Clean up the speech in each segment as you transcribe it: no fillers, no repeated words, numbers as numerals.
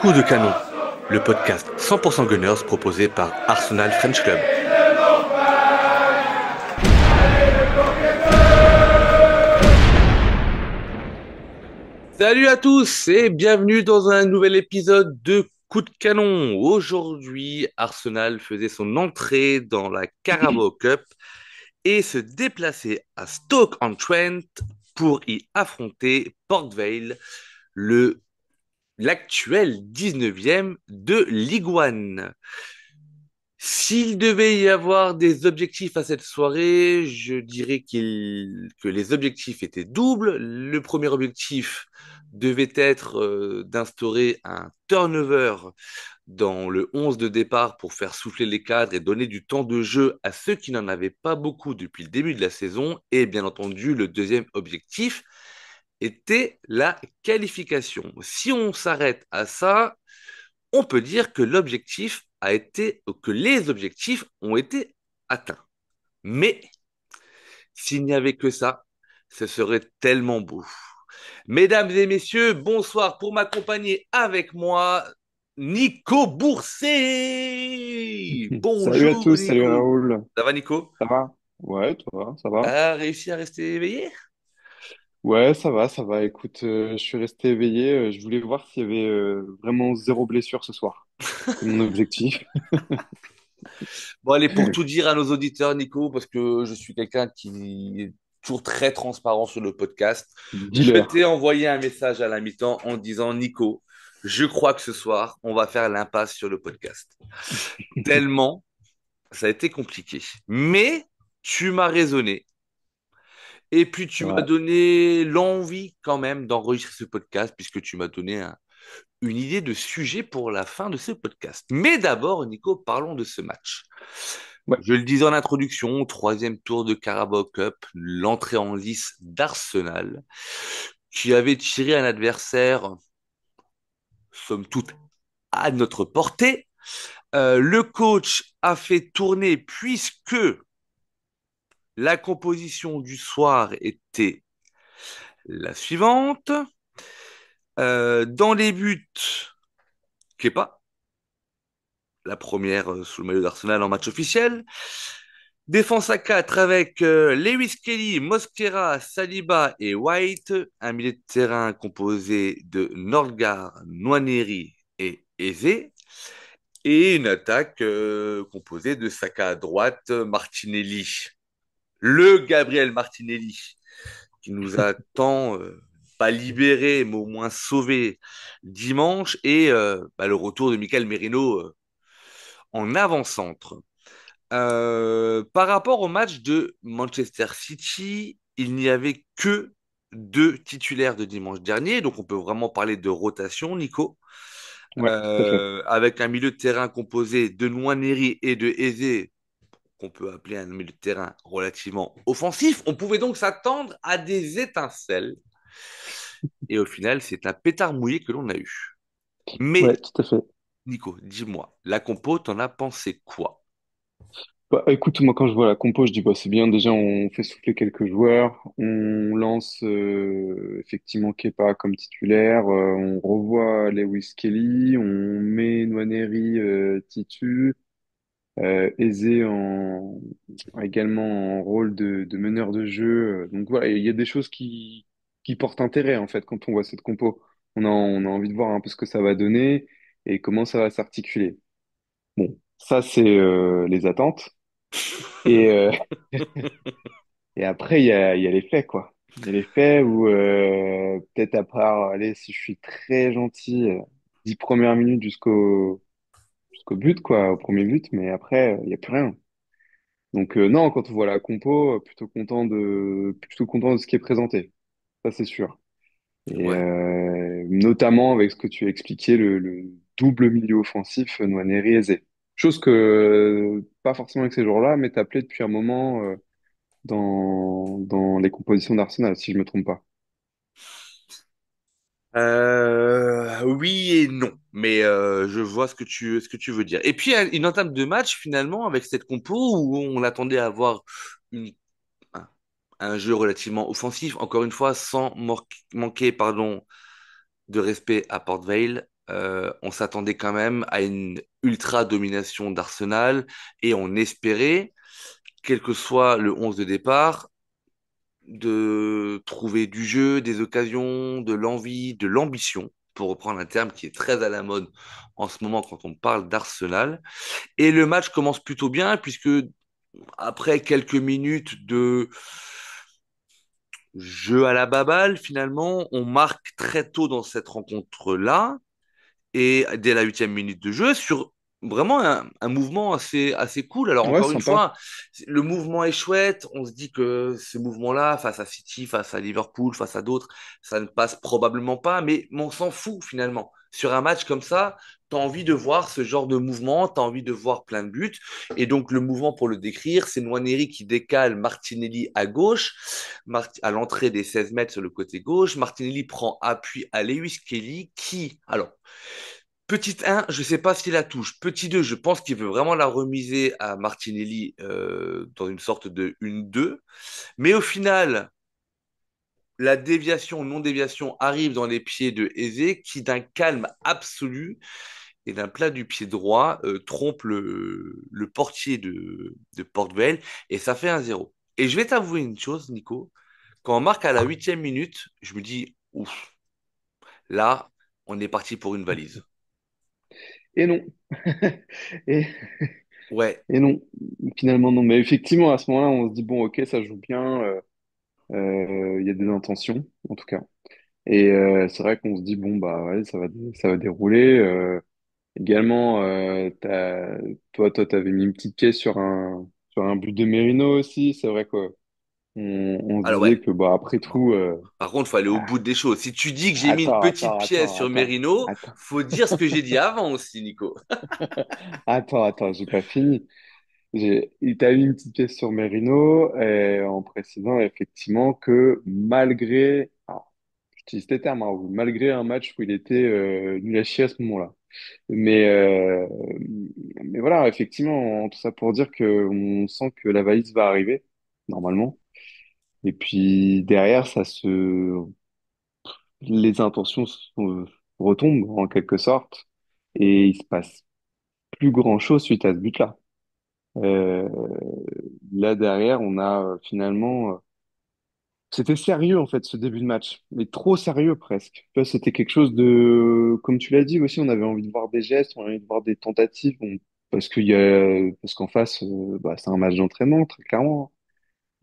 Coup de canon, le podcast 100% Gunners proposé par Arsenal French Club. Salut à tous et bienvenue dans un nouvel épisode de Coup de canon. Aujourd'hui, Arsenal faisait son entrée dans la Carabao Cup et se déplaçait à Stoke-on-Trent pour y affronter Port Vale, le l'actuel 19e de Ligue 1. S'il devait y avoir des objectifs à cette soirée, je dirais que les objectifs étaient doubles. Le premier objectif devait être d'instaurer un turnover dans le 11 de départ pour faire souffler les cadres et donner du temps de jeu à ceux qui n'en avaient pas beaucoup depuis le début de la saison. Et bien entendu, le deuxième objectif était la qualification. Si on s'arrête à ça, on peut dire que que les objectifs ont été atteints. Mais s'il n'y avait que ça, ce serait tellement beau. Mesdames et messieurs, bonsoir pour m'accompagner avec moi, Nico Bourset. Salut à Bonjour tous, salut Nico. Raoul. Ça va Nico? Ça va? Ouais, toi, ça va? T'as réussi à rester éveillé? Ouais, ça va, ça va. Écoute, je suis resté éveillé. Je voulais voir s'il y avait vraiment zéro blessure ce soir. C'est mon objectif. Bon, allez, pour tout dire à nos auditeurs, Nico, parce que je suis quelqu'un qui est toujours très transparent sur le podcast, je Dealer. t'ai envoyé un message à la mi-temps en disant, Nico, je crois que ce soir, on va faire l'impasse sur le podcast. Tellement, ça a été compliqué. Mais tu m'as raisonné. Et puis, tu m'as Ouais, donné l'envie quand même d'enregistrer ce podcast, puisque tu m'as donné une idée de sujet pour la fin de ce podcast. Mais d'abord, Nico, parlons de ce match. ouais, Je le disais en introduction, troisième tour de Carabao Cup, l'entrée en lice d'Arsenal, qui avait tiré un adversaire, somme toute, à notre portée. Le coach a fait tourner, puisque la composition du soir était la suivante. Dans les buts, Kepa, la première sous le maillot d'Arsenal en match officiel. Défense à 4 avec Lewis Kelly, Mosquera, Saliba et White. Un milieu de terrain composé de Nordgard, Nwaneri et Eze. Et une attaque composée de Saka à droite, Martinelli. Le Gabriel Martinelli, qui nous a tant, pas libéré, mais au moins sauvé dimanche. Et le retour de Michael Merino en avant-centre. Par rapport au match de Manchester City, il n'y avait que deux titulaires de dimanche dernier, donc on peut vraiment parler de rotation, Nico. ouais, tout à fait. Avec un milieu de terrain composé de Nwaneri et de Eze, qu'on peut appeler un milieu de terrain relativement offensif. On pouvait donc s'attendre à des étincelles, et au final, c'est un pétard mouillé que l'on a eu. Ouais, Mais, tout à fait. Nico, dis-moi, la compo, t'en as pensé quoi? Bah, écoute, moi quand je vois la compo, je dis bah c'est bien. Déjà, on fait souffler quelques joueurs, on lance effectivement Kepa comme titulaire, on revoit Lewis Kelly, on met Nwaneri titu. Eze également en rôle de meneur de jeu. Donc voilà, il y a des choses qui portent intérêt en fait quand on voit cette compo. On a envie de voir un peu ce que ça va donner et comment ça va s'articuler. Bon, ça c'est les attentes. Et, et après, il y a les faits, quoi. Il y a les faits où peut-être après, allez, si je suis très gentil, 10 premières minutes jusqu'au but, quoi, au premier but, mais après, il n'y a plus rien. Donc non, quand on voit la compo, plutôt content de ce qui est présenté, ça c'est sûr. Et Ouais, notamment avec ce que tu as expliqué, le double milieu offensif Nwaneri Eze. Chose que pas forcément avec ces joueurs-là, mais t'appelais depuis un moment dans les compositions d'Arsenal, si je me trompe pas. Oui et non, mais je vois ce que tu veux dire. Et puis une entame de match finalement avec cette compo où on attendait à avoir une- un, un jeu relativement offensif, encore une fois sans manquer pardon de respect à Port Vale. On s'attendait quand même à une ultra domination d'Arsenal et on espérait, quel que soit le 11 de départ, de trouver du jeu, des occasions, de l'envie, de l'ambition, pour reprendre un terme qui est très à la mode en ce moment quand on parle d'Arsenal. Et le match commence plutôt bien, puisque après quelques minutes de jeu à la baballe, finalement, on marque très tôt dans cette rencontre-là, et dès la 8e minute de jeu, sur vraiment un mouvement assez cool. Alors Ouais, encore une sympa. fois, le mouvement est chouette. On se dit que ce mouvement-là, face à City, face à Liverpool, face à d'autres, ça ne passe probablement pas, mais on s'en fout finalement. Sur un match comme ça, tu as envie de voir ce genre de mouvement, tu as envie de voir plein de buts. Et donc le mouvement, pour le décrire, c'est Nwaneri qui décale Martinelli à gauche, à l'entrée des 16 mètres sur le côté gauche. Martinelli prend appui à Lewis Kelly qui, alors, Petite 1, je ne sais pas s'il la touche. Petit 2, je pense qu'il veut vraiment la remiser à Martinelli dans une sorte de 1-2. Mais au final, la déviation, non-déviation arrive dans les pieds de Eze qui, d'un calme absolu et d'un plat du pied droit, trompe le portier de Port Vale et ça fait 1-0. Et je vais t'avouer une chose, Nico. Quand on marque à la 8e minute, je me dis, ouf, là, on est parti pour une valise. Et non. Et, Ouais. et non. Finalement, non. Mais effectivement, à ce moment-là, on se dit, bon, ok, ça joue bien. Il y a des intentions, en tout cas. Et c'est vrai qu'on se dit, bon, bah, ouais, ça va dérouler. Également, toi, t'avais mis une petite pièce sur un but de Merino aussi. C'est vrai qu'on on se Alors disait ouais. que, bah, après tout, Par contre, il faut aller au bout des choses. Si tu dis que j'ai mis une attends, petite attends, pièce attends, sur attends, Merino, attends, faut dire ce que j'ai dit avant aussi, Nico. attends, j'ai pas fini. Il t'a mis une petite pièce sur Merino en précisant effectivement que malgré, alors, j'utilise tes termes, hein, malgré un match où il était nul à chier à ce moment-là. Mais, euh, mais voilà, effectivement, tout ça pour dire que on sent que la valise va arriver, normalement. Et puis derrière, les intentions retombent en quelque sorte. Et il se passe plus grand-chose suite à ce but-là. Euh, Là derrière, on a finalement, c'était sérieux en fait ce début de match, mais trop sérieux presque. Tu vois, c'était quelque chose de, comme tu l'as dit aussi, on avait envie de voir des gestes, on avait envie de voir des tentatives, parce qu'en face, bah, c'est un match d'entraînement très clairement.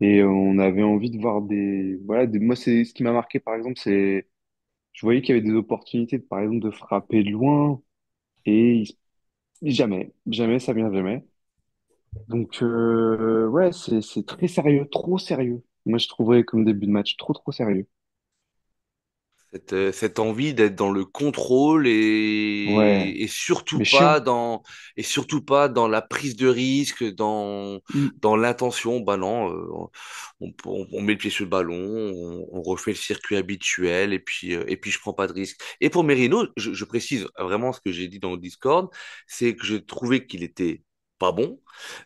Et on avait envie de voir moi c'est ce qui m'a marqué par exemple, c'est, je voyais qu'il y avait des opportunités, par exemple, de frapper de loin et jamais ça vient jamais. Donc, ouais, c'est très sérieux, trop sérieux. Moi, je trouverais comme début de match trop sérieux. Cette envie d'être dans le contrôle Ouais, mais chiant. et surtout pas dans la prise de risque, Mm. dans l'intention. Bah non, on met le pied sur le ballon, on refait le circuit habituel et puis je prends pas de risque. Et pour Merino, je précise vraiment ce que j'ai dit dans le Discord, c'est que je trouvais qu'il était pas bon.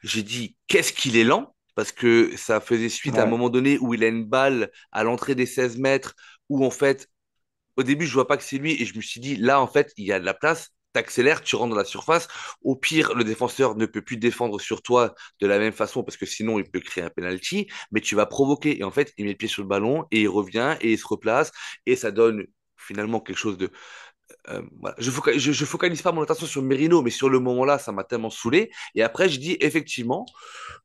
J'ai dit qu'est-ce qu'il est lent parce que ça faisait suite à un Ouais, moment donné où il a une balle à l'entrée des 16 mètres où en fait au début, je vois pas que c'est lui et je me suis dit, là, en fait, il y a de la place. T'accélères, tu rentres dans la surface. Au pire, le défenseur ne peut plus défendre sur toi de la même façon parce que sinon, il peut créer un penalty, mais tu vas provoquer. Et en fait, il met le pied sur le ballon et il revient et il se replace et ça donne finalement quelque chose de voilà. Je focalise pas mon attention sur Merino, mais sur le moment-là, ça m'a tellement saoulé. Et après, je dis effectivement,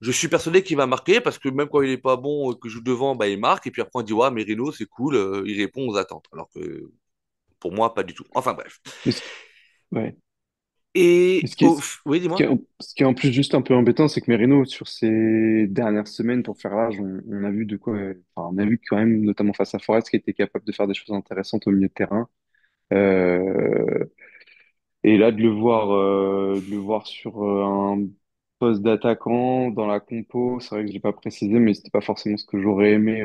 je suis persuadé qu'il va marquer parce que même quand il est pas bon, que je joue devant, bah, il marque. Et puis après, on dit, ouais, Merino, c'est cool, il répond aux attentes. Alors que pour moi, pas du tout. Enfin bref. mais ouais. Mais Et oui, dis-moi. ce qui est en plus juste un peu embêtant, c'est que Merino, sur ces dernières semaines, pour faire l'âge, on a vu de quoi, enfin, on a vu quand même, notamment face à Forest, qui était capable de faire des choses intéressantes au milieu de terrain. Euh, Et là, de le voir sur un poste d'attaquant dans la compo, c'est vrai que je l'ai pas précisé, mais c'était pas forcément ce que j'aurais aimé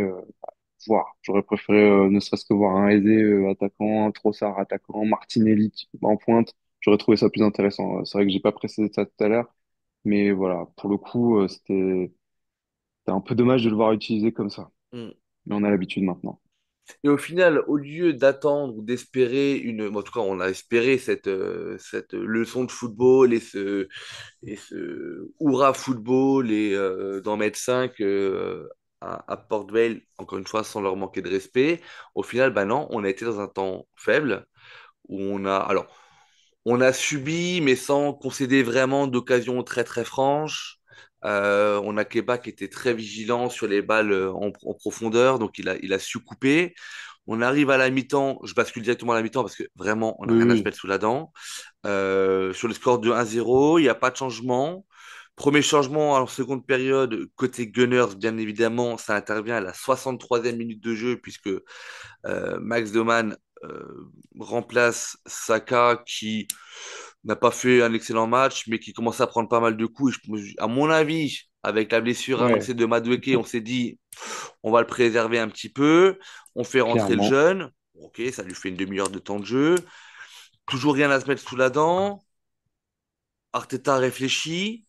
voir. J'aurais préféré ne serait-ce que voir un Eze attaquant, un Trossard attaquant, Martinelli en pointe. J'aurais trouvé ça plus intéressant. C'est vrai que j'ai pas précisé ça tout à l'heure, mais voilà, pour le coup, c'était un peu dommage de le voir utilisé comme ça. Hmm. Mais on a l'habitude maintenant. Et au final, au lieu d'attendre ou d'espérer bon, en tout cas, on a espéré cette leçon de football et ce hurrah football d'en mettre 5 à Port Vale, encore une fois, sans leur manquer de respect. Au final, bah non, on a été dans un temps faible où alors, on a subi, mais sans concéder vraiment d'occasions très très franches. On a Keba qui était très vigilant sur les balles en profondeur, donc il a su couper. On arrive à la mi-temps, je bascule directement à la mi-temps parce que vraiment, on n'a Oui, rien à se oui. mettre sous la dent. Sur le score de 1-0, il n'y a pas de changement. Premier changement en seconde période, côté Gunners, bien évidemment, ça intervient à la 63e minute de jeu, puisque Max Doman remplace Saka, qui n'a pas fait un excellent match, mais qui commence à prendre pas mal de coups. À mon avis, avec la blessure Ouais, annoncée de Madueke, on s'est dit, on va le préserver un petit peu. On fait rentrer le clairement. jeune. Ok, ça lui fait une demi-heure de temps de jeu. Toujours rien à se mettre sous la dent. Arteta réfléchit.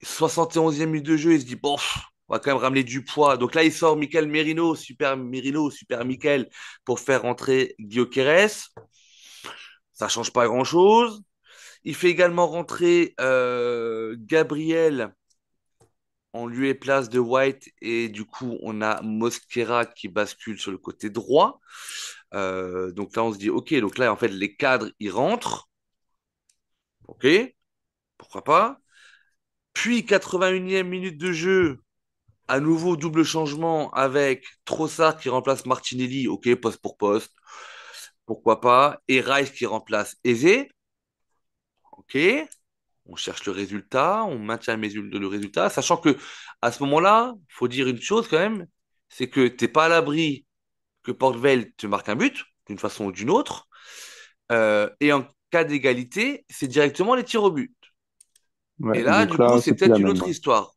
71e minute de jeu, il se dit, bon, on va quand même ramener du poids. Donc là, il sort Merino, super Mikel, pour faire rentrer Gyökeres. Ça change pas grand-chose. Il fait également rentrer Gabriel en lieu et place de White. Et du coup, on a Mosquera qui bascule sur le côté droit. Donc là, on se dit, OK, donc là, en fait, les cadres, ils rentrent. OK, pourquoi pas. Puis, 81e minute de jeu, à nouveau, double changement avec Trossard qui remplace Martinelli. OK, poste pour poste. Pourquoi pas. Et Rice qui remplace Eze. OK. On cherche le résultat, on maintient le résultat, sachant que à ce moment-là, faut dire une chose quand même, c'est que t'es pas à l'abri que Port Vale te marque un but, d'une façon ou d'une autre. Et en cas d'égalité, c'est directement les tirs au but. Ouais, Et là, donc du coup, là, c'est c'est plus la peut-être une même. autre Ouais. histoire.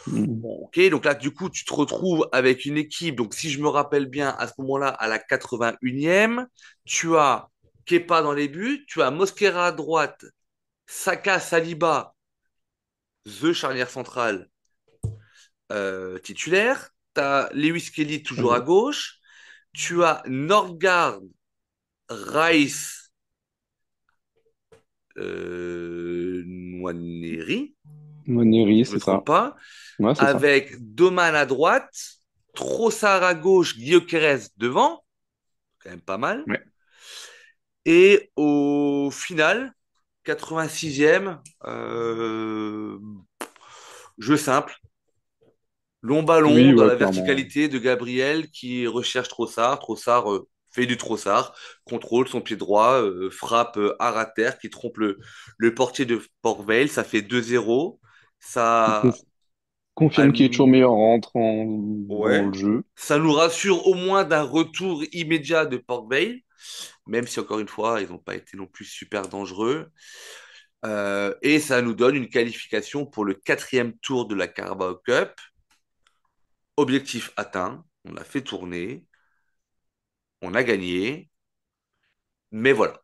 Mm. Bon, ok, donc là, du coup, tu te retrouves avec une équipe. Donc, si je me rappelle bien, à ce moment-là, à la 81e, tu as Kepa dans les buts, tu as Mosquera à droite, Saka, Saliba, The charnière centrale titulaire. Tu as Lewis Kelly toujours à Ouais. gauche. Tu as Nordgaard, Rice, Nwaneri, Monnery, si je ne me c'est ça. trompe pas, Ouais, c'est ça. avec Doman à droite, Trossard à gauche, Gyökeres devant, quand même pas mal. Ouais. Et au final, 86e, jeu simple, long Oui, ballon dans ouais, la clairement. verticalité de Gabriel qui recherche Trossard. Trossard fait du Trossard, contrôle son pied droit, frappe à ras terre qui trompe le portier de Port Vale. Ça fait 2-0. On Ça, confirme qu'il est toujours am- meilleur en rentrant dans ouais. le jeu. Ça nous rassure au moins d'un retour immédiat de Port Vale, même si encore une fois, ils n'ont pas été non plus super dangereux. Et ça nous donne une qualification pour le quatrième tour de la Carabao Cup. Objectif atteint, on a fait tourner, on a gagné, mais voilà.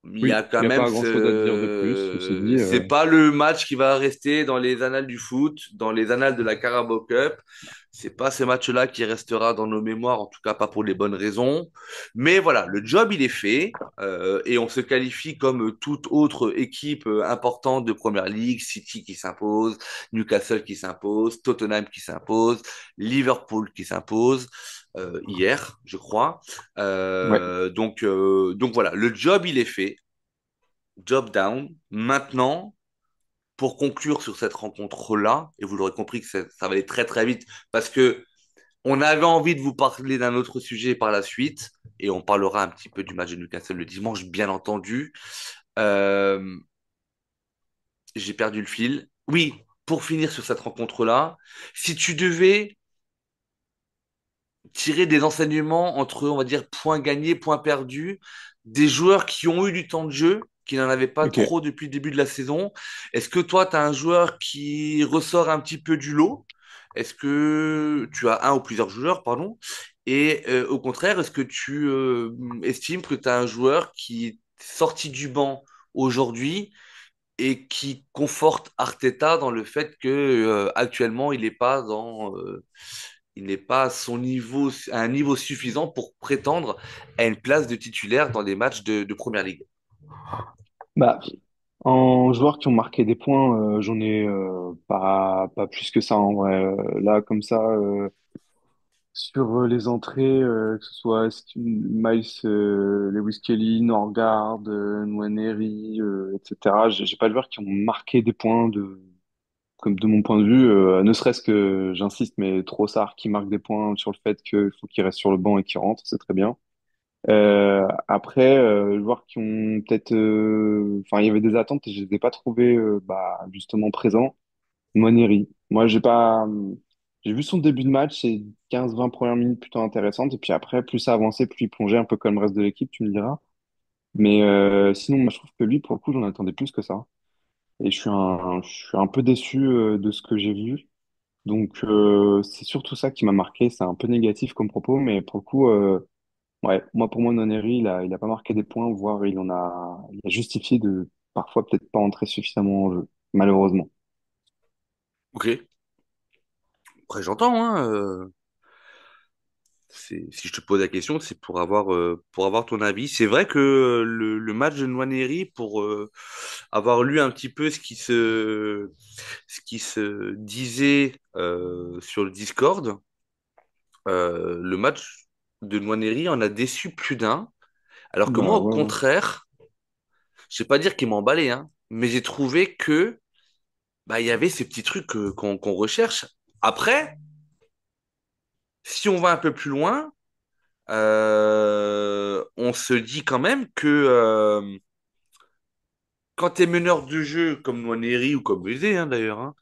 Il y a Oui, il quand n'y a même pas grand-chose à dire de plus. Ceci dit, c'est pas le match qui va rester dans les annales du foot, dans les annales de la Carabao Cup. C'est pas ce match-là qui restera dans nos mémoires, en tout cas pas pour les bonnes raisons. Mais voilà, le job il est fait et on se qualifie comme toute autre équipe importante de Première League, City qui s'impose, Newcastle qui s'impose, Tottenham qui s'impose, Liverpool qui s'impose hier, je crois. ouais. Donc voilà, le job il est fait, job down. Maintenant, pour conclure sur cette rencontre-là, et vous l'aurez compris que ça va aller très très vite, parce que on avait envie de vous parler d'un autre sujet par la suite, et on parlera un petit peu du match de Newcastle le dimanche, bien entendu. Euh, j'ai perdu le fil. Oui, pour finir sur cette rencontre-là, si tu devais tirer des enseignements entre, on va dire, points gagnés, points perdus, des joueurs qui ont eu du temps de jeu, qui n'en avaient pas Ok. trop depuis le début de la saison. Est-ce que toi, tu as un joueur qui ressort un petit peu du lot? Est-ce que tu as un ou plusieurs joueurs, pardon? Et au contraire, est-ce que tu estimes que tu as un joueur qui est sorti du banc aujourd'hui et qui conforte Arteta dans le fait que actuellement il n'est pas il n'est pas à son niveau, à un niveau suffisant pour prétendre à une place de titulaire dans des matchs de Première Ligue. Bah, en joueurs qui ont marqué des points, j'en ai pas plus que ça en vrai. Là, comme ça, sur les entrées, que ce soit Miles, Lewis Kelly, Norgard, Nwaneri, etc. J'ai pas de joueurs qui ont marqué des points comme de mon point de vue, ne serait-ce que, j'insiste, mais Trossard qui marque des points sur le fait qu'il faut qu'il reste sur le banc et qu'il rentre, c'est très bien. Après, les joueurs qui ont peut-être, enfin, il y avait des attentes et je les ai pas trouvés, justement présents. Nwaneri. Moi, j'ai vu son début de match, ces 15-20 premières minutes plutôt intéressantes et puis après, plus ça avançait, plus il plongeait un peu comme le reste de l'équipe, tu me diras. Mais sinon, moi, je trouve que lui, pour le coup, j'en attendais plus que ça. Et je suis un peu déçu de ce que j'ai vu. Donc, c'est surtout ça qui m'a marqué. C'est un peu négatif comme propos, mais pour le coup, ouais, pour moi, Noneri, il a pas marqué des points, voire il a justifié de parfois peut-être pas entrer suffisamment en jeu, malheureusement. Ok, après j'entends, hein, si je te pose la question, c'est pour avoir ton avis. C'est vrai que le match de Nwaneri, pour avoir lu un petit peu ce qui se disait sur le Discord, le match de Nwaneri en a déçu plus d'un. Alors que moi, Bah au ouais, ouais. contraire, je vais pas dire qu'il m'a emballé, hein, mais j'ai trouvé que bah, il y avait ces petits trucs qu'on recherche. Après, si on va un peu plus loin, on se dit quand même que quand tu es meneur de jeu comme Nwaneri ou comme Musée d'ailleurs, hein,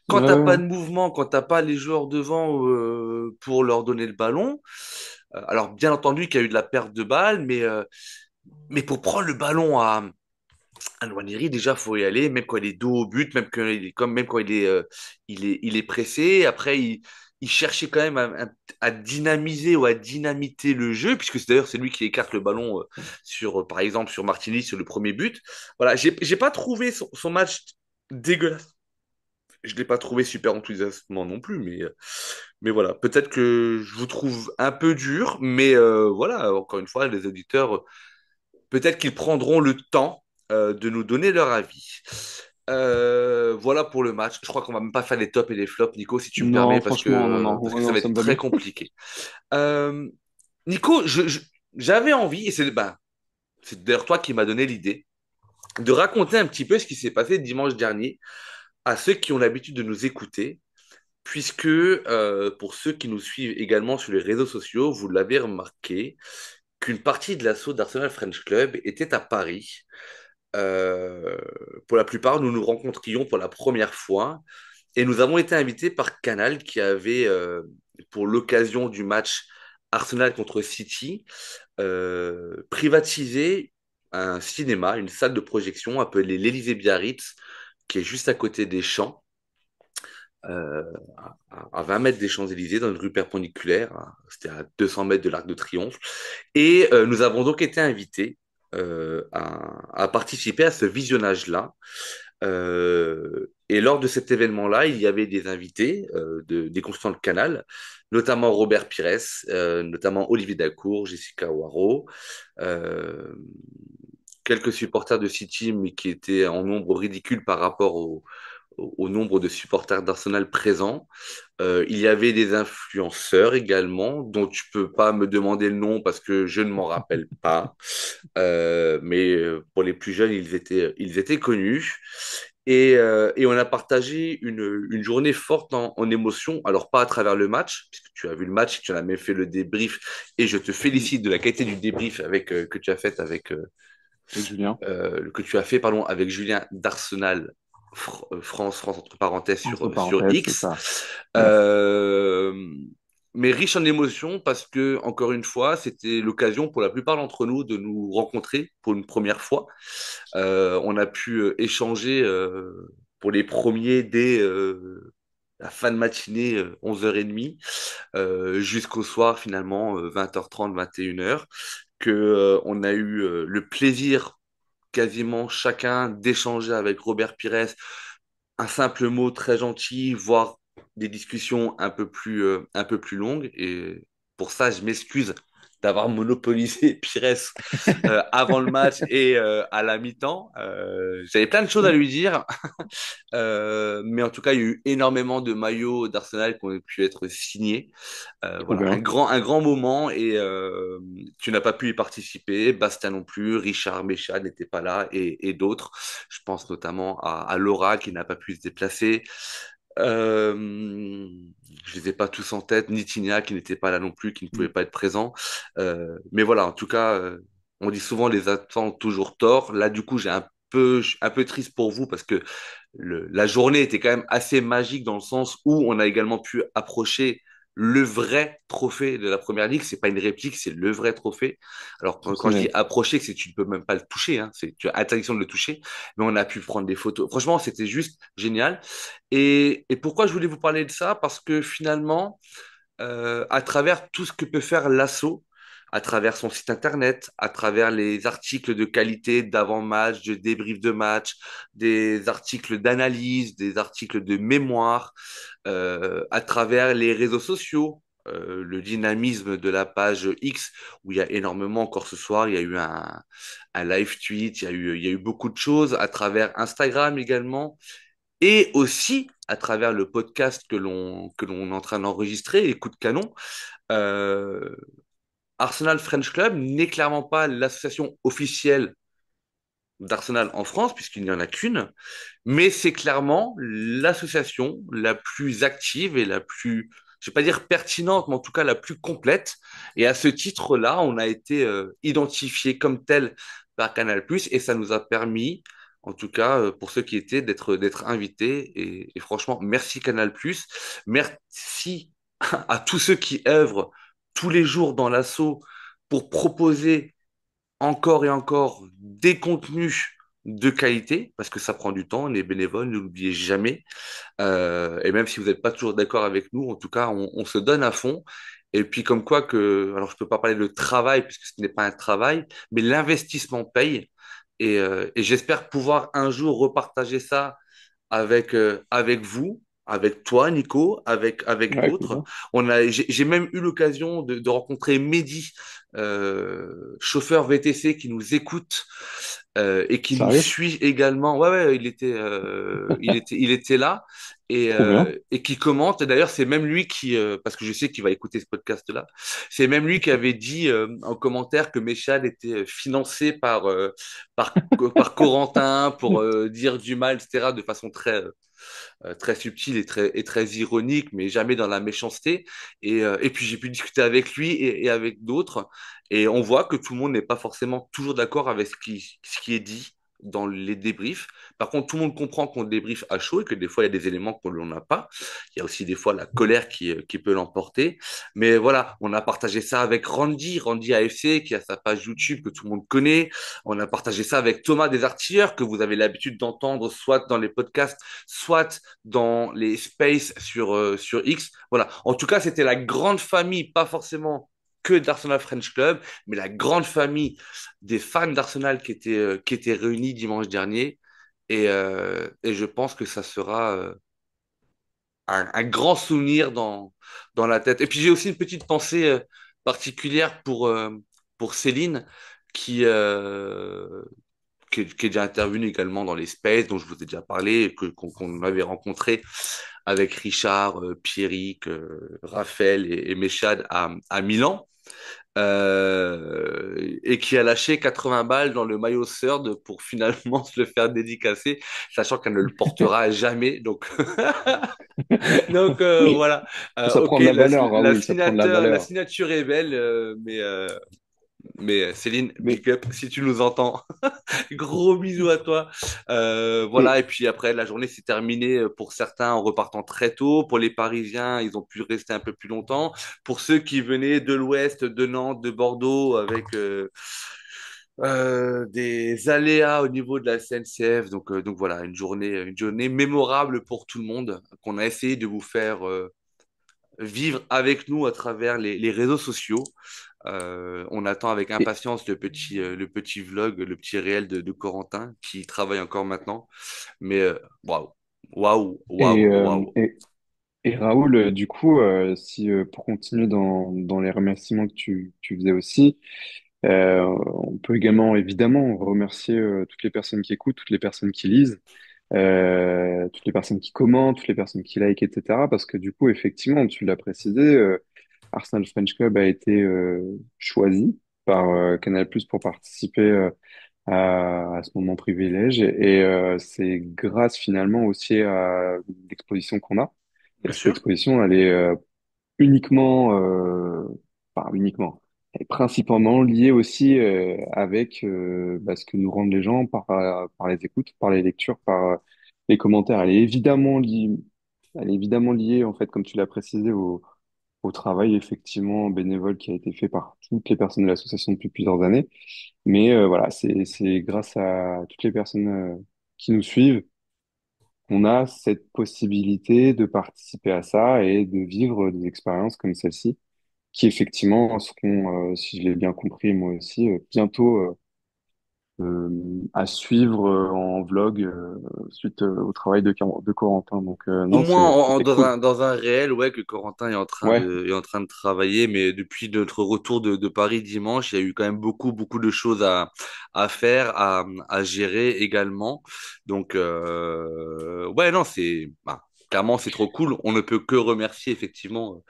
Ouais, quand t'as ouais, pas ouais. de mouvement, quand t'as pas les joueurs devant pour leur donner le ballon, alors bien entendu qu'il y a eu de la perte de balle, mais pour prendre le ballon à Nwaneri, déjà faut y aller, même quand il est dos au but, même quand il est pressé. Après, il cherchait quand même à dynamiser ou à dynamiter le jeu, puisque d'ailleurs c'est lui qui écarte le ballon par exemple, sur Martinez sur le premier but. Voilà, j'ai pas trouvé son match dégueulasse. Je l'ai pas trouvé super enthousiasmant non plus, mais voilà, peut-être que je vous trouve un peu dur, mais voilà, encore une fois, les auditeurs, peut-être qu'ils prendront le temps de nous donner leur avis. Voilà pour le match. Je crois qu'on va même pas faire les tops et les flops, Nico, si tu me permets, Non, franchement, non, non, parce ouais, que ça non, va ça être me va très bien. compliqué. Euh, Nico, j'avais envie, et c'est d'ailleurs toi qui m'as donné l'idée, de raconter un petit peu ce qui s'est passé dimanche dernier à ceux qui ont l'habitude de nous écouter, puisque pour ceux qui nous suivent également sur les réseaux sociaux, vous l'avez remarqué, qu'une partie de l'assaut d'Arsenal French Club était à Paris. Euh, pour la plupart, nous nous rencontrions pour la première fois et nous avons été invités par Canal qui avait, pour l'occasion du match Arsenal contre City, privatisé un cinéma, une salle de projection appelée l'Élysée Biarritz, qui est juste à côté des Champs, euh, à 20 mètres des Champs-Élysées, dans une rue perpendiculaire. C'était à 200 mètres de l'Arc de Triomphe. Et nous avons donc été invités à participer à ce visionnage-là. Et lors de cet événement-là, il y avait des invités des consultants de Canal, notamment Robert Pires, notamment Olivier Dacour, Jessica Waro, euh, quelques supporters de City, mais qui étaient en nombre ridicule par rapport au nombre de supporters d'Arsenal présents. Il y avait des influenceurs également, dont tu peux pas me demander le nom parce que je ne m'en rappelle pas. Mais pour les plus jeunes, ils étaient connus. Et on a partagé une journée forte en émotion. Alors, pas à travers le match, puisque tu as vu le match, tu en as même fait le débrief. Et je te félicite de la qualité du débrief que tu as fait Avec Julien, que tu as fait, pardon, avec Julien d'Arsenal France entre parenthèses entre sur parenthèses, c'est X. ça. Yes. Euh, mais riche en émotions parce que, encore une fois, c'était l'occasion pour la plupart d'entre nous de nous rencontrer pour une première fois. On a pu échanger pour les premiers dès la fin de matinée, 11h30, jusqu'au soir, finalement, 20h30, 21h, que, on a eu le plaisir quasiment chacun d'échanger avec Robert Pires un simple mot très gentil, voire des discussions un peu plus longues. Et pour ça, je m'excuse d'avoir monopolisé Pires avant le match et à la mi-temps. J'avais plein de choses à lui dire, mais en tout cas, il y a eu énormément de maillots d'Arsenal qui ont pu être signés. Trop Voilà, bien. un grand moment et tu n'as pas pu y participer. Bastien non plus, Richard Méchad n'était pas là et d'autres. Je pense notamment à Laura qui n'a pas pu se déplacer. Je les ai pas tous en tête, ni Tigna qui n'était pas là non plus, qui ne pouvait pas être présent. Mais voilà, en tout cas, on dit souvent les attend toujours tort. Là, du coup, je suis un peu triste pour vous parce que la journée était quand même assez magique dans le sens où on a également pu approcher le vrai trophée de la Première Ligue. C'est pas une réplique, c'est le vrai trophée. Alors quand je dis Exceptionnel. approcher, c'est que tu ne peux même pas le toucher, hein, tu as interdiction de le toucher, mais on a pu prendre des photos. Franchement, c'était juste génial. Et pourquoi je voulais vous parler de ça? Parce que finalement, à travers tout ce que peut faire l'assaut, à travers son site internet, à travers les articles de qualité d'avant-match, de débrief de match, des articles d'analyse, des articles de mémoire, à travers les réseaux sociaux, le dynamisme de la page X, où il y a énormément, encore ce soir, il y a eu un live tweet, il y a eu beaucoup de choses, à travers Instagram également, et aussi à travers le podcast que l'on est en train d'enregistrer, les coups de canon. euh, Arsenal French Club n'est clairement pas l'association officielle d'Arsenal en France, puisqu'il n'y en a qu'une, mais c'est clairement l'association la plus active et la plus, je vais pas dire pertinente, mais en tout cas la plus complète. Et à ce titre-là, on a été identifié comme tel par Canal+, et ça nous a permis, en tout cas pour ceux qui étaient, d'être invités. Et franchement, merci Canal+, merci à tous ceux qui œuvrent tous les jours dans l'assaut pour proposer encore et encore des contenus de qualité, parce que ça prend du temps, on est bénévole, ne l'oubliez jamais. Et même si vous n'êtes pas toujours d'accord avec nous, en tout cas, on se donne à fond. Et puis comme quoi que, alors je peux pas parler de travail, puisque ce n'est pas un travail, mais l'investissement paye. Et j'espère pouvoir un jour repartager ça avec vous, avec toi, Nico, avec Ouais, d'autres. plaisir. J'ai même eu l'occasion de rencontrer Mehdi, chauffeur VTC qui nous écoute et qui nous Sérieux? suit également. Ouais, ouais, il était là Trop bien. et qui commente. Et d'ailleurs, c'est même lui qui, parce que je sais qu'il va écouter ce podcast-là, c'est même lui qui avait dit en commentaire que Méchal était financé par Corentin pour dire du mal, etc., de façon très subtil et très ironique, mais jamais dans la méchanceté. Et puis j'ai pu discuter avec lui et avec d'autres, et on voit que tout le monde n'est pas forcément toujours d'accord avec ce qui est dit dans les débriefs. Par contre, tout le monde comprend qu'on débriefe à chaud et que des fois, il y a des éléments qu'on n'en a pas. Il y a aussi des fois la colère qui peut l'emporter. Mais voilà, on a partagé ça avec Randy AFC, qui a sa page YouTube que tout le monde connaît. On a partagé ça avec Thomas des Artilleurs, que vous avez l'habitude d'entendre soit dans les podcasts, soit dans les spaces sur X. Voilà. En tout cas, c'était la grande famille, pas forcément que d'Arsenal French Club, mais la grande famille des fans d'Arsenal qui étaient réunis dimanche dernier. Et je pense que ça sera un grand souvenir dans la tête. Et puis j'ai aussi une petite pensée particulière pour Céline, qui, euh, qui est déjà intervenue également dans les Spaces, dont je vous ai déjà parlé, qu'on avait rencontré avec Richard, Pierrick, Raphaël et Méchad à Milan, et qui a lâché 80 balles dans le maillot Third pour finalement se le faire dédicacer, sachant qu'elle ne le portera jamais. Donc, donc voilà. Ça Ok, prend de la valeur, ah oui, ça prend de la la valeur. signature est belle, mais Céline, Mais, big up si tu nous entends. Gros bisous à toi. Voilà, et, et puis après, la journée s'est terminée pour certains en repartant très tôt. Pour les Parisiens, ils ont pu rester un peu plus longtemps. Pour ceux qui venaient de l'Ouest, de Nantes, de Bordeaux, avec des aléas au niveau de la SNCF. Donc voilà, une journée mémorable pour tout le monde qu'on a essayé de vous faire vivre avec nous à travers les réseaux sociaux. On attend avec et, impatience le petit vlog, le petit réel de Corentin qui travaille encore maintenant. Mais waouh, waouh, et, waouh, waouh. Et Raoul, du coup, si pour continuer dans les remerciements que tu faisais aussi, on peut également évidemment remercier toutes les personnes qui écoutent, toutes les personnes qui lisent, toutes les personnes qui commentent, toutes les personnes qui like, etc. Parce que du coup, effectivement, tu l'as précisé, Arsenal French Club a été choisi par Canal+ pour participer à ce moment privilège. Et c'est grâce finalement aussi à l'exposition qu'on a. Et Bien cette sûr. exposition, elle est uniquement, pas uniquement, elle est principalement liée aussi avec ce que nous rendent les gens par les écoutes, par les lectures, par les commentaires. Elle est évidemment liée, en fait, comme tu l'as précisé, au travail effectivement bénévole qui a été fait par toutes les personnes de l'association depuis plusieurs années. Mais voilà, c'est grâce à toutes les personnes qui nous suivent qu'on a cette possibilité de participer à ça et de vivre des expériences comme celle-ci, qui effectivement seront, si je l'ai bien compris moi aussi, bientôt à suivre en vlog suite au travail de Corentin. Donc Au non, moins c'était cool. dans un réel, ouais, que Corentin Ouais, est en train de travailler, mais depuis notre retour de Paris dimanche, il y a eu quand même beaucoup de choses à faire, à gérer également. Donc, ouais, non, clairement, c'est trop cool. On ne peut que remercier effectivement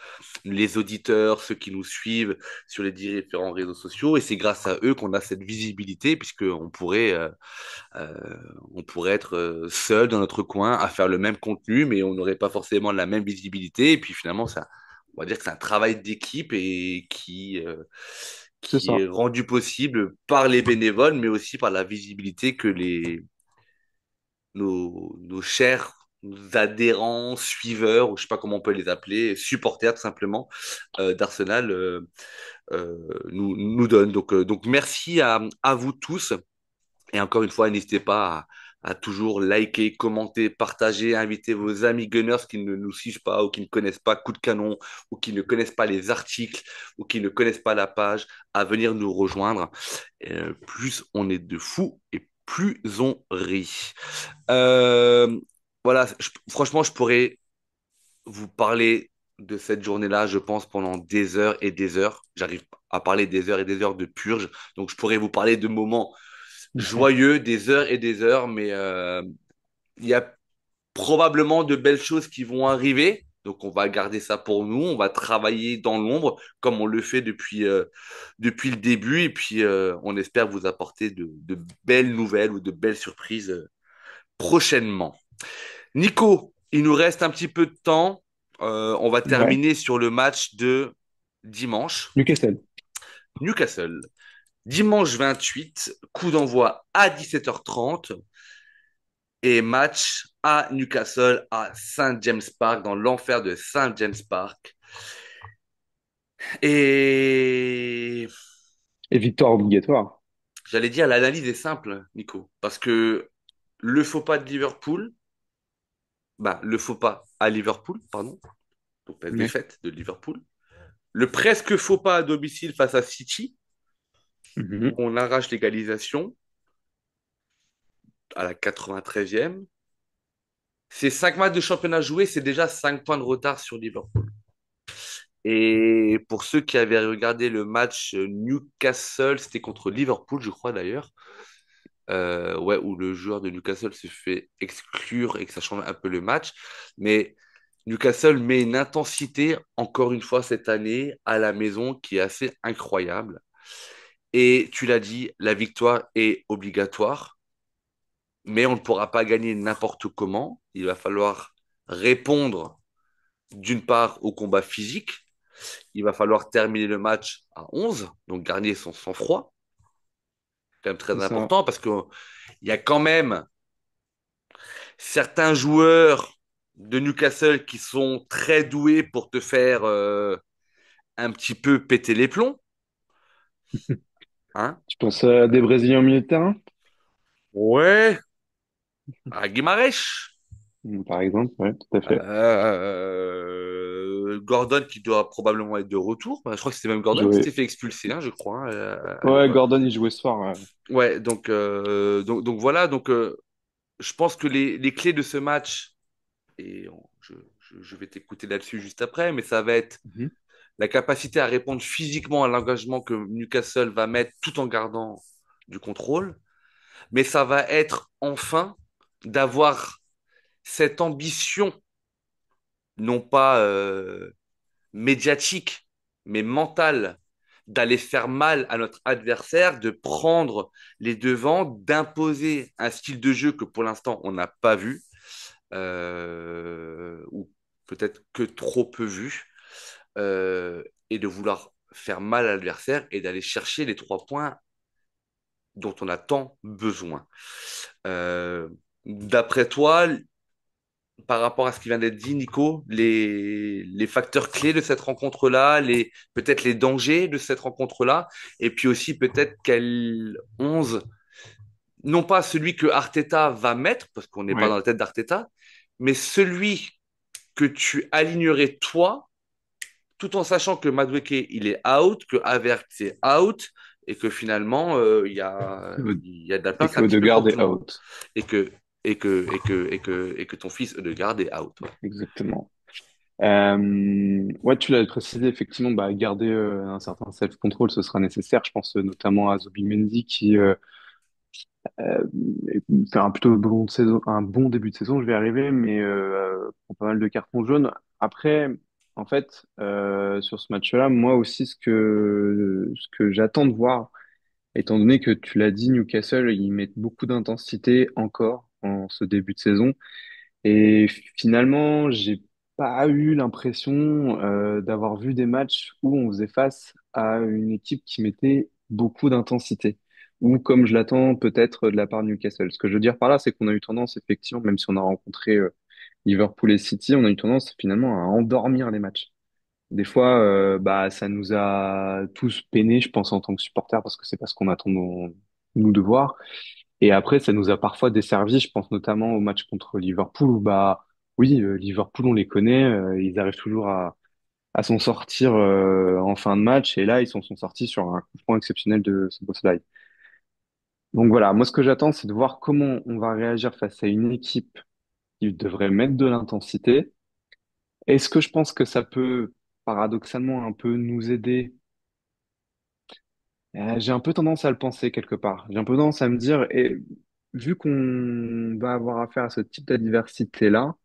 les auditeurs, ceux qui nous suivent sur les différents réseaux sociaux, et c'est grâce à eux qu'on a cette visibilité, puisque euh, on pourrait être seul dans notre coin à faire le même contenu, mais on n'aurait pas forcément la même visibilité. Et puis finalement, on va dire que c'est un travail d'équipe et c'est qui ça, est rendu possible par les bénévoles, mais aussi par la visibilité que nos chers adhérents, suiveurs, ou je sais pas comment on peut les appeler, supporters tout simplement, d'Arsenal nous donnent. Donc merci à vous tous. Et encore une fois, n'hésitez pas à toujours liker, commenter, partager, inviter vos amis Gunners qui ne nous suivent pas ou qui ne connaissent pas Coup de Canon ou qui ne connaissent pas les articles ou qui ne connaissent pas la page à venir nous rejoindre. Plus on est de fous et plus on rit. Euh, voilà, franchement, je pourrais vous parler de cette journée-là, je pense, pendant des heures et des heures. J'arrive à parler des heures et des heures de purge. Donc, je pourrais vous parler de moments joyeux, des heures et des heures, mais il y a probablement de belles choses qui vont arriver. Donc, on va garder ça pour nous. On va travailler dans l'ombre, comme on le fait depuis le début. Et puis, on espère vous apporter de belles nouvelles ou de belles surprises prochainement. Nico, il nous reste un petit peu de temps. On va ouais. terminer sur le match de dimanche. Newcastle. Newcastle. Dimanche 28, coup d'envoi à 17h30 et match à Newcastle, à Saint James Park, dans l'enfer de Saint James Park. Et Et victoire obligatoire. j'allais dire, l'analyse est simple, Nico, parce que le faux pas de Liverpool, le faux pas à Liverpool, pardon, donc la Ouais. défaite de Liverpool, le presque faux pas à domicile face à City, où Mhm. on arrache l'égalisation à la 93e. Ces 5 matchs de championnat joués, c'est déjà 5 points de retard sur Liverpool. Et pour ceux qui avaient regardé le match Newcastle, c'était contre Liverpool, je crois d'ailleurs, ouais, où le joueur de Newcastle se fait exclure et que ça change un peu le match. Mais Newcastle met une intensité, encore une fois cette année, à la maison qui est assez incroyable. Et tu l'as dit, la victoire est obligatoire, mais on ne pourra pas gagner n'importe comment. Il va falloir répondre d'une part au combat physique. Il va falloir terminer le match à 11, donc garder son sang-froid, quand même C'est très ça, important parce qu'il y a quand même certains joueurs de Newcastle qui sont très doués pour te faire un petit peu péter les plombs. Hein. je pense à des Brésiliens au milieu de terrain, Ouais, à Guimarães. par exemple, ouais, tout à fait. Gordon qui doit probablement être de retour. Je crois que c'était même Gordon qui s'était Jouer. fait expulser, hein, je crois, hein, à Ouais, l'époque. Gordon, il jouait ce soir. Ouais. Ouais, donc voilà. Donc, je pense que les clés de ce match, et je vais t'écouter là-dessus juste après, mais ça va être Mhm. la capacité à répondre physiquement à l'engagement que Newcastle va mettre tout en gardant du contrôle. Mais ça va être enfin d'avoir cette ambition, non pas médiatique, mais mentale, d'aller faire mal à notre adversaire, de prendre les devants, d'imposer un style de jeu que pour l'instant on n'a pas vu, ou peut-être que trop peu vu, et de vouloir faire mal à l'adversaire et d'aller chercher les 3 points dont on a tant besoin. Euh, D'après toi, par rapport à ce qui vient d'être dit, Nico, les facteurs clés de cette rencontre-là, peut-être les dangers de cette rencontre-là, et puis aussi peut-être quel 11, non pas celui que Arteta va mettre, parce qu'on n'est pas dans Ouais. la tête d'Arteta, mais celui que tu alignerais toi, tout en sachant que Madueke, il est out, que Havertz est out, et que finalement, il y a de la Et place que un petit peu Odegaard pour est tout le monde. out. Et que ton fils de garde est out. Ouais. Exactement. Ouais, tu l'as précisé, effectivement, bah, garder un certain self-control, ce sera nécessaire. Je pense notamment à Zubimendi qui euh, fait un plutôt bon saison, un bon début de saison, je vais arriver, mais prend pas mal de cartons jaunes. Après, en fait, sur ce match-là, moi aussi, ce que j'attends de voir, étant donné que tu l'as dit, Newcastle, ils mettent beaucoup d'intensité encore en ce début de saison. Et finalement, j'ai pas eu l'impression d'avoir vu des matchs où on faisait face à une équipe qui mettait beaucoup d'intensité, ou comme je l'attends peut-être de la part de Newcastle. Ce que je veux dire par là, c'est qu'on a eu tendance, effectivement, même si on a rencontré Liverpool et City, on a eu tendance finalement à endormir les matchs. Des fois, bah, ça nous a tous peinés, je pense, en tant que supporters, parce que c'est pas ce qu'on attend nous de voir. Et après, ça nous a parfois desservi. Je pense notamment au match contre Liverpool où, bah, oui, Liverpool, on les connaît, ils arrivent toujours à s'en sortir en fin de match. Et là, ils s'en sont sortis sur un coup franc exceptionnel de Szoboszlai. Donc voilà, moi, ce que j'attends, c'est de voir comment on va réagir face à une équipe qui devrait mettre de l'intensité. Est-ce que je pense que ça peut, paradoxalement, un peu nous aider? J'ai un peu tendance à le penser quelque part. J'ai un peu tendance à me dire, et vu qu'on va avoir affaire à ce type d'adversité-là,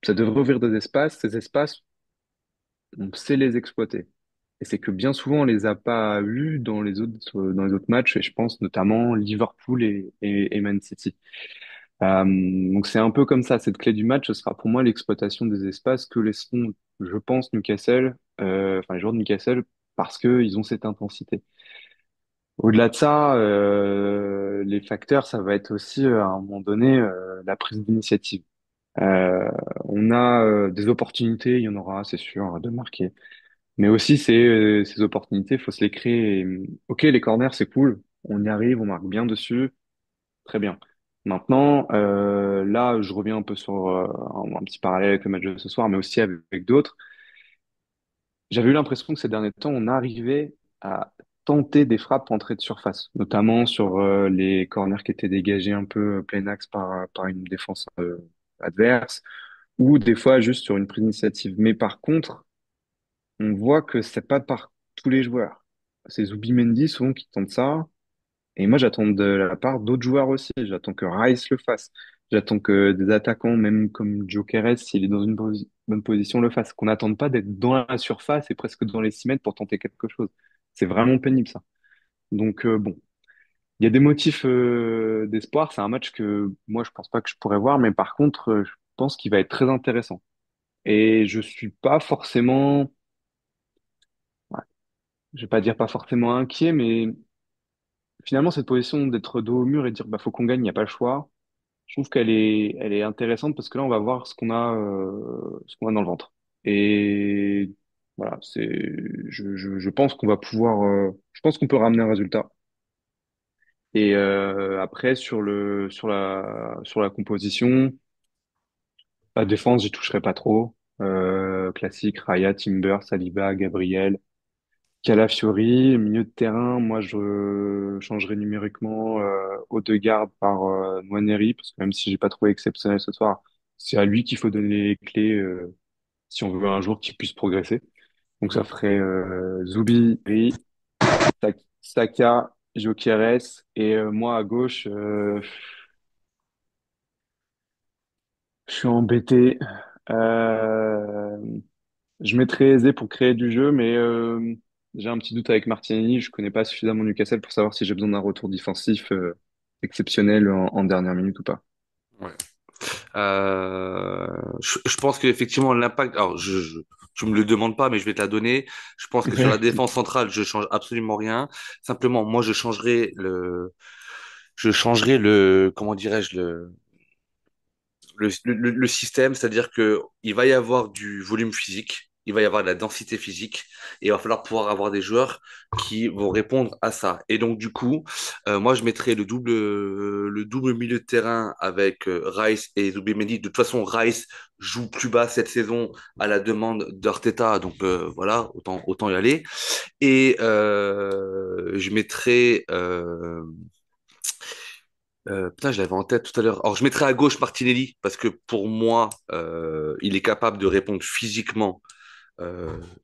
ça devrait ouvrir des espaces. Ces espaces, on sait les exploiter. Et c'est que bien souvent, on les a pas eus dans les autres matchs, et je pense notamment Liverpool et Man City. Donc c'est un peu comme ça. Cette clé du match, ce sera pour moi l'exploitation des espaces que laisseront, je pense, Newcastle, enfin les joueurs de Newcastle, parce qu'ils ont cette intensité. Au-delà de ça, les facteurs, ça va être aussi à un moment donné la prise d'initiative. Euh, on a des opportunités, il y en aura, c'est sûr, de marquer. Mais aussi, ces opportunités, il faut se les créer. Ok, les corners, c'est cool. On y arrive, on marque bien dessus. Très bien. Maintenant, là, je reviens un peu sur un petit parallèle avec le match de ce soir, mais aussi avec d'autres. J'avais eu l'impression que ces derniers temps, on arrivait à tenter des frappes entrées de surface, notamment sur les corners qui étaient dégagés un peu plein axe par une défense adverse, ou des fois juste sur une prise d'initiative. Mais par contre, on voit que c'est pas par tous les joueurs. C'est Zubimendi souvent qui tente ça. Et moi, j'attends de la part d'autres joueurs aussi. J'attends que Rice le fasse. J'attends que des attaquants, même comme Gyökeres, s'il est dans une bonne position, le fassent. Qu'on n'attende pas d'être dans la surface et presque dans les 6 mètres pour tenter quelque chose. C'est vraiment pénible, ça. Donc, bon, il y a des motifs d'espoir. C'est un match que moi, je pense pas que je pourrais voir, mais par contre, je pense qu'il va être très intéressant. Et je suis pas forcément, ouais, je vais pas dire pas forcément inquiet, mais finalement, cette position d'être dos au mur et de dire bah faut qu'on gagne, il n'y a pas le choix. Je trouve elle est intéressante parce que là, on va voir ce qu'on a dans le ventre. Et voilà, je pense qu'on va pouvoir, je pense qu'on peut ramener un résultat. Et après, sur la composition, la défense, j'y toucherai pas trop. Classique, Raya, Timber, Saliba, Gabriel. Calafiori, milieu de terrain, moi je changerais numériquement Odegaard par Nwaneri, parce que même si j'ai pas trouvé exceptionnel ce soir, c'est à lui qu'il faut donner les clés si on veut un jour qu'il puisse progresser. Donc ça Mhm. ferait Zubi, Ri, Saka, Gyökeres et moi à gauche, je suis embêté. Euh, je mettrais Eze pour créer du jeu, mais j'ai un petit doute avec Martinelli. Je connais pas suffisamment Newcastle pour savoir si j'ai besoin d'un retour défensif exceptionnel en dernière minute ou pas. Ouais. Je pense qu'effectivement, l'impact. Alors, tu me le demandes pas, mais je vais te la donner. Je pense que sur la Ouais, défense centrale, je change absolument rien. Simplement, moi, comment dirais-je, le système, c'est-à-dire que il va y avoir du volume physique, il va y avoir de la densité physique, et il va falloir pouvoir avoir des joueurs qui vont répondre à ça. Et donc du coup, moi je mettrais le double milieu de terrain avec Rice et Zubimendi. De toute façon, Rice joue plus bas cette saison à la demande d'Arteta, donc voilà, autant y aller. Et je mettrais putain, je l'avais en tête tout à l'heure. Alors, je mettrais à gauche Martinelli parce que pour moi, il est capable de répondre physiquement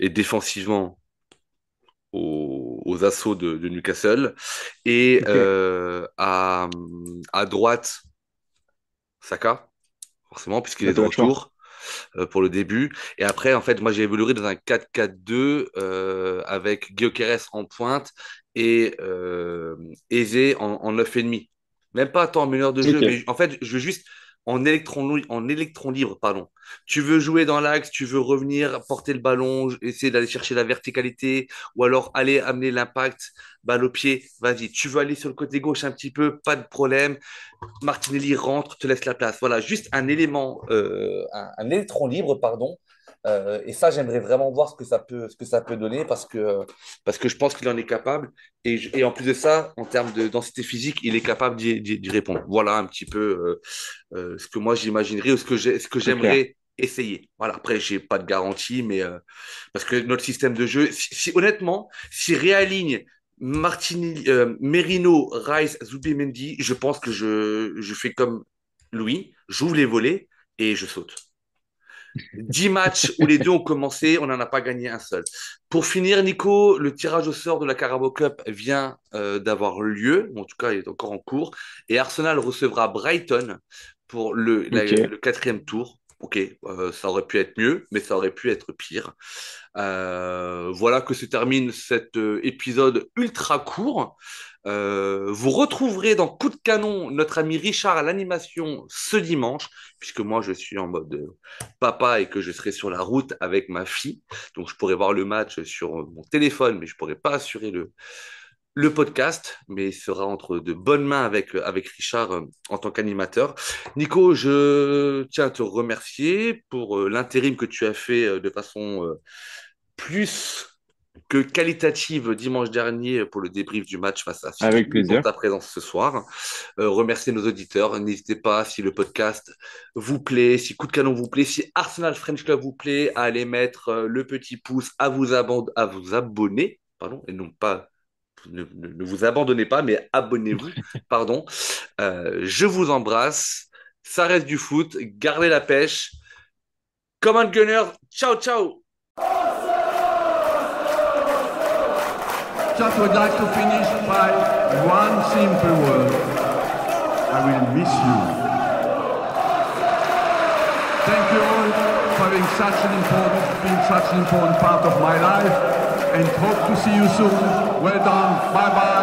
et défensivement aux assauts de Newcastle. Et ok. à droite, Saka, forcément, puisqu'il Bah, est de t'as pas le choix. retour pour le début. Et après, en fait, moi, j'ai évolué dans un 4-4-2 avec Gyökeres en pointe et Eze en 9,5. Même pas tant en meneur de jeu, Ok. mais en fait, je veux juste en électron libre, pardon. Tu veux jouer dans l'axe, tu veux revenir, porter le ballon, essayer d'aller chercher la verticalité, ou alors aller amener l'impact, balle au pied, vas-y. Tu veux aller sur le côté gauche un petit peu, pas de problème. Martinelli rentre, te laisse la place. Voilà, juste un élément, un électron libre, pardon. Et ça, j'aimerais vraiment voir ce que ça peut donner parce que je pense qu'il en est capable. Et en plus de ça, en termes de densité physique, il est capable d'y répondre. Voilà un petit peu ce que moi j'imaginerais ou ce que Très clair. j'aimerais essayer. Voilà, après, j'ai pas de garantie, mais parce que notre système de jeu, honnêtement, si réaligne Martinelli, Merino, Rice, Zubimendi, je pense que je fais comme Louis, j'ouvre les volets et je saute. 10 matchs où les deux ont commencé, on n'en a pas gagné un seul. Pour finir, Nico, le tirage au sort de la Carabao Cup vient d'avoir lieu, ou en tout cas, il est encore en cours, et Arsenal recevra Brighton pour Ok. le quatrième tour. Ok, ça aurait pu être mieux, mais ça aurait pu être pire. Voilà que se termine cet épisode ultra court. Vous retrouverez dans Coup de canon notre ami Richard à l'animation ce dimanche, puisque moi je suis en mode papa et que je serai sur la route avec ma fille. Donc je pourrai voir le match sur mon téléphone, mais je pourrai pas assurer le podcast, mais il sera entre de bonnes mains avec Richard en tant qu'animateur. Nico, je tiens à te remercier pour l'intérim que tu as fait de façon plus que qualitative dimanche dernier pour le débrief du match face à City, Avec et pour plaisir. ta présence ce soir. Remercier nos auditeurs. N'hésitez pas, si le podcast vous plaît, si Coup de Canon vous plaît, si Arsenal French Club vous plaît, à aller mettre le petit pouce, à vous abonner, pardon, et non pas ne vous abandonnez pas, mais abonnez-vous, pardon. Je vous embrasse. Ça reste du foot. Gardez la pêche. Command Gunner. Ciao, ciao. Just would like to finish by one simple word. I will miss you. Thank you all for being such an important part of my life, and hope to see you soon. Well done. Bye bye.